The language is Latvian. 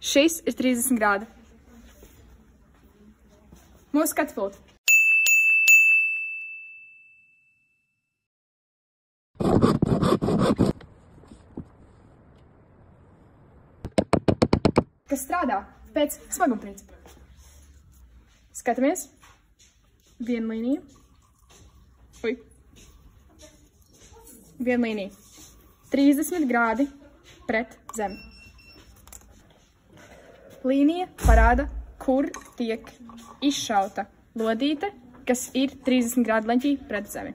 Šis ir 30 grādi. Mūsu skatapults. Kas strādā pēc smaguma principa. Skatāmies. Viena līnija. Viena līnija. 30 grādi pret zemi. Līnija parāda, kur tiek izšauta lodīte, kas ir 30 grādu leņķī pret zemi.